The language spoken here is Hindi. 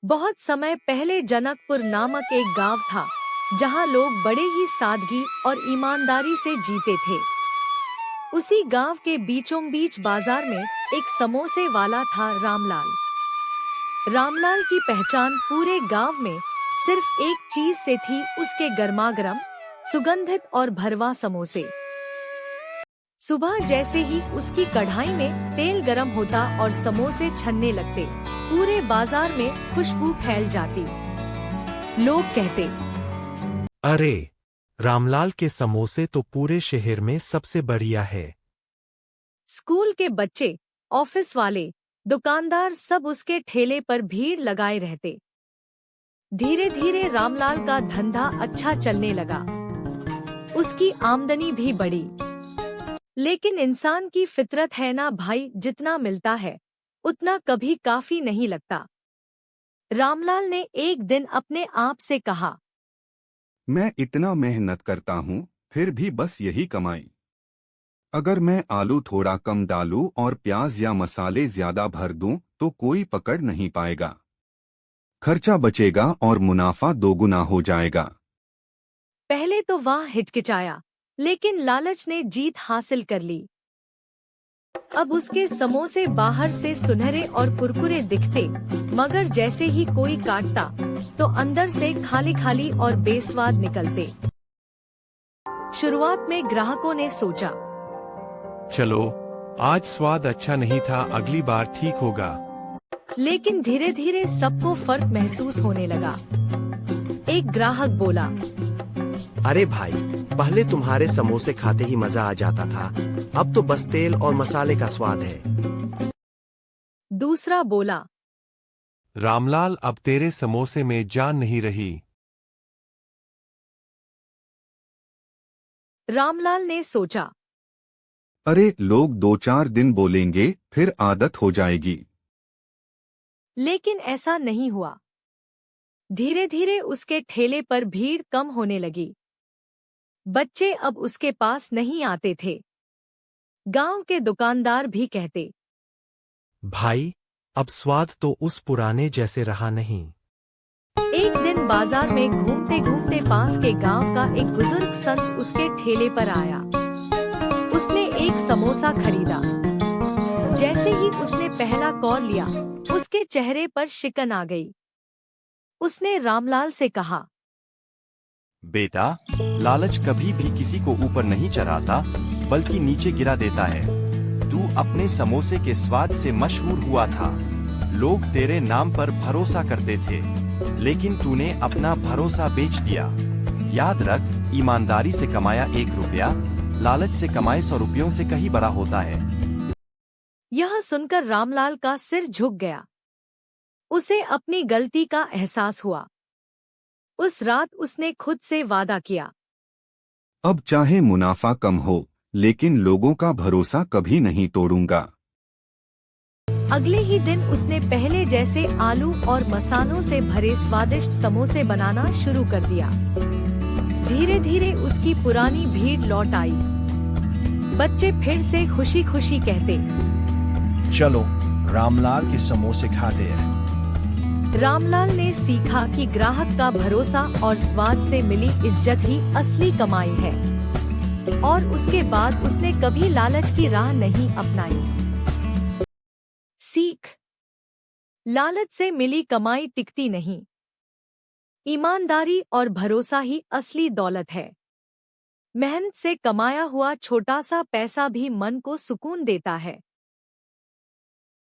बहुत समय पहले जनकपुर नामक एक गांव था, जहां लोग बड़े ही सादगी और ईमानदारी से जीते थे। उसी गांव के बीचों बीच बाजार में एक समोसे वाला था रामलाल। रामलाल की पहचान पूरे गांव में सिर्फ एक चीज से थी, उसके गर्मागर्म, सुगंधित और भरवा समोसे। सुबह जैसे ही उसकी कढ़ाई में तेल गरम होता और समोसे छनने लगते, पूरे बाजार में खुशबू फैल जाती। लोग कहते, अरे, रामलाल के समोसे तो पूरे शहर में सबसे बढ़िया है। स्कूल के बच्चे, ऑफिस वाले, दुकानदार सब उसके ठेले पर भीड़ लगाए रहते। धीरे धीरे रामलाल का धंधा अच्छा चलने लगा। उसकी आमदनी भी बढ़ी। लेकिन इंसान की फितरत है ना भाई, जितना मिलता है उतना कभी काफी नहीं लगता। रामलाल ने एक दिन अपने आप से कहा, मैं इतना मेहनत करता हूँ, फिर भी बस यही कमाई। अगर मैं आलू थोड़ा कम डालूं और प्याज या मसाले ज्यादा भर दूं तो कोई पकड़ नहीं पाएगा। खर्चा बचेगा और मुनाफा दोगुना हो जाएगा। पहले तो वह हिचकिचाया, लेकिन लालच ने जीत हासिल कर ली। अब उसके समोसे बाहर से सुनहरे और कुरकुरे दिखते, मगर जैसे ही कोई काटता तो अंदर से खाली खाली और बेस्वाद निकलते। शुरुआत में ग्राहकों ने सोचा, चलो, आज स्वाद अच्छा नहीं था, अगली बार ठीक होगा। लेकिन धीरे धीरे सबको फर्क महसूस होने लगा। एक ग्राहक बोला, अरे भाई, पहले तुम्हारे समोसे खाते ही मजा आ जाता था, अब तो बस तेल और मसाले का स्वाद है। दूसरा बोला, रामलाल, अब तेरे समोसे में जान नहीं रही। रामलाल ने सोचा, अरे, लोग 2-4 दिन बोलेंगे, फिर आदत हो जाएगी। लेकिन ऐसा नहीं हुआ। धीरे धीरे उसके ठेले पर भीड़ कम होने लगी। बच्चे अब उसके पास नहीं आते थे। गांव के दुकानदार भी कहते, भाई, अब स्वाद तो उस पुराने जैसे रहा नहीं। एक दिन बाजार में घूमते घूमते पास के गांव का एक बुजुर्ग संत उसके ठेले पर आया। उसने एक समोसा खरीदा। जैसे ही उसने पहला कौर लिया, उसके चेहरे पर शिकन आ गई। उसने रामलाल से कहा, बेटा, लालच कभी भी किसी को ऊपर नहीं चढ़ाता, बल्कि नीचे गिरा देता है। तू अपने समोसे के स्वाद से मशहूर हुआ था। लोग तेरे नाम पर भरोसा करते थे, लेकिन तूने अपना भरोसा बेच दिया। याद रख, ईमानदारी से कमाया 1 रुपया, लालच से कमाए 100 रुपयों से कहीं बड़ा होता है। यह सुनकर रामलाल का सिर झुक गया। उसे अपनी गलती का एहसास हुआ। उस रात उसने खुद से वादा किया, अब चाहे मुनाफा कम हो, लेकिन लोगों का भरोसा कभी नहीं तोड़ूंगा। अगले ही दिन उसने पहले जैसे आलू और मसालों से भरे स्वादिष्ट समोसे बनाना शुरू कर दिया। धीरे धीरे उसकी पुरानी भीड़ लौट आई। बच्चे फिर से खुशी खुशी कहते, चलो, रामलाल के समोसे खाते हैं। रामलाल ने सीखा कि ग्राहक का भरोसा और स्वाद से मिली इज्जत ही असली कमाई है। और उसके बाद उसने कभी लालच की राह नहीं अपनाई। सीख: लालच से मिली कमाई टिकती नहीं। ईमानदारी और भरोसा ही असली दौलत है। मेहनत से कमाया हुआ छोटा सा पैसा भी मन को सुकून देता है।